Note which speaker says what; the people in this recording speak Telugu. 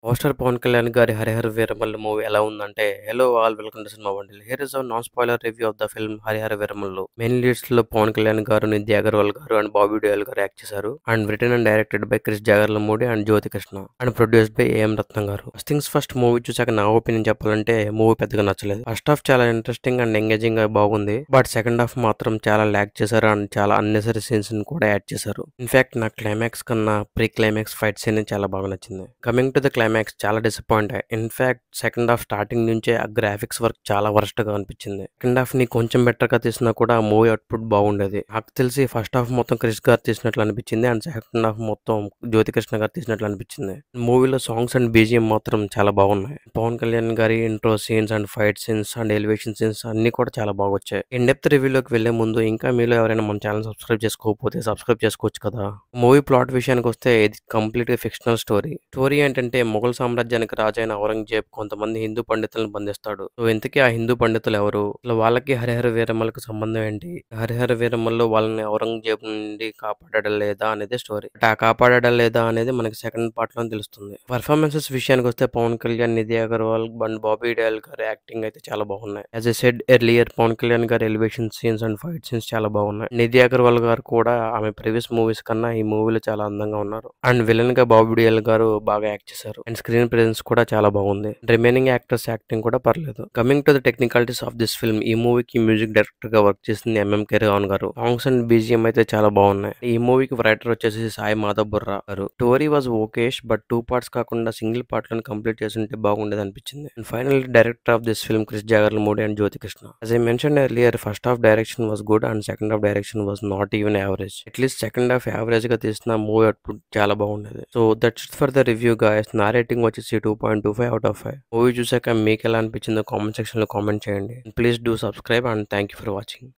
Speaker 1: పోస్టర్ పవన్ కళ్యాణ్ గారి 'హరిహర వీరమల్లు' మూవీ ఎలా ఉందంటే, hello all welcome to cinema bundle. Here is non spoiler review of the film 'Harihara Veeramallu'. Main leads లో పవన్ కళ్యాణ్ గారు, నిధి అగర్వాల్ గారు అండ్ బాబీ డియోల్ గారు యాక్ట్ చేశారు. And written and directed by Krish Jagarlamudi and Jyothi Krishna and produced by AM Ratnam గారు. ఫస్ట్ థింగ్స్ ఫస్ట్, మూవీ చూసాక నా ఒపీనియన్ చెప్పాలంటే మూవీ పెద్దగా నచ్చలేదు. ఫస్ట్ హాఫ్ చాలా ఇంట్రెస్టింగ్ అండ్ ఎంగేజింగ్ గా బాగుంది. బట్ సెకండ్ హాఫ్ మాత్రం చాలా ల్యాక్ చేశారు అండ్ చాలా అన్నెసరీ సీన్స్ ని కూడా యాడ్ చేశారు. ఇన్ఫాక్ట్ నా క్లైమాక్స్ కన్నా ప్రీ క్లైమాక్స్ ఫైట్ సీన్ చాలా బాగా నచ్చింది. కమింగ్ టు ద క్లైమాక్స్, చాలా disappoint. In fact second half starting నుంచే ఆ గ్రాఫిక్స్ వర్క్ చాలా వరస్ట్ గా అనిపించింది. సెకండ్ హాఫ్ ని కొంచెం బెటర్ గా తీసినా కూడా మూవీ అవుట్పుట్ బాగుండేది. నాకు తెలిసి ఫస్ట్ హాఫ్ మొత్తం క్రిష్ గారు తీసినట్లు అనిపించింది అండ్ సెకండ్ హాఫ్ మొత్తం జ్యోతి కృష్ణ గారు తీసినట్లు అనిపించింది. మూవీలో సాంగ్స్ అండ్ బీజిఎం మాత్రం చాలా బాగున్నాయి. పవన్ కళ్యాణ్ గారి intro scenes and fight scenes and elevation scenes అన్ని కూడా చాలా బాగా వచ్చాయి. ఇన్ డెప్త్ రివ్యూలోకి వెళ్లే ముందు ఇంకా మీలో ఎవరైనా మన ఛానల్ సబ్స్క్రైబ్ చేసుకోకపోతే సబ్స్క్రైబ్ చేసుకోవచ్చు కదా. మూవీ ప్లాట్ విషయానికి వస్తే ఇది కంప్లీట్ గా ఫిక్షనల్ స్టోరీ ఏంటంటే, మొఘల్ సామ్రాజ్యానికి రాజైన ఔరంగజేబ్ కొంతమంది హిందూ పండితులను బంధిస్తాడు. సో ఇంతకీ ఆ హిందూ పండితులు ఎవరు, అసలు వాళ్ళకి హరిహర వీరమ్మలకు సంబంధం ఏంటి, హరిహర వీరమ్మల్లో వాళ్ళని ఔరంగజేబ్ నుండి కాపాడడం లేదా అనేది స్టోరీ. ఆ కాపాడడం లేదా అనేది మనకి సెకండ్ పార్ట్ లో తెలుస్తుంది. పర్ఫార్మెన్సెస్ విషయానికి వస్తే పవన్ కళ్యాణ్, నిధి అగర్వాల్ అండ్ బాబీ డియోల్ గారి యాక్టింగ్ అయితే చాలా బాగున్నాయి. As a said earlier, Pawan Kalyan గారి elevation scenes and fight scenes చాలా బాగున్నాయి. నిధి అగర్వాల్ గారు కూడా ఆమె ప్రీవియస్ మూవీస్ కన్నా ఈ మూవీలో చాలా అందంగా ఉన్నారు. అండ్ విలన్ గా బాబీ డియోల్ గారు బాగా యాక్ట్ చేశారు అండ్ స్క్రీన్ ప్రెజెన్స్ కూడా చాలా బాగుంది. రిమైనింగ్ యాక్టర్స్ యాక్టింగ్ కూడా పర్లేదు. Coming to the technicalities of this film, ఈ మూవీకి మ్యూజిక్ డైరెక్టర్ గా వర్క్ చేసింది ఎంఎంకే రావణ్ గారు. సాంగ్స్ అండ్ బీజిఎం అయితే చాలా బాగున్నాయి. ఈ మూవీకి రైటర్ వచ్చేసి సాయి మాధవ్ బుర్రా గారు. Story was okayish, but 2 parts కాకుండా సింగిల్ పార్ట్ లను కంప్లీట్ చేస్తుంటే బాగుండేది అనిపించింది. And final director of this film Krish Jagarlamudi and Jyothi Krishna. As I mentioned earlier, first half direction was good and second half direction was not even average. At least second half average గా తీసిన మూవీ అవుట్పుట్ చాలా బాగుండేది. So that's it for the review guys. నా రేటింగ్ వచ్చేసి 2.25/5. మూవీ చూసాక మీకు ఎలా అనిపించిందో కామెంట్ సెక్షన్ లో కామెంట్ చేయండి. Please do subscribe and thank you for watching.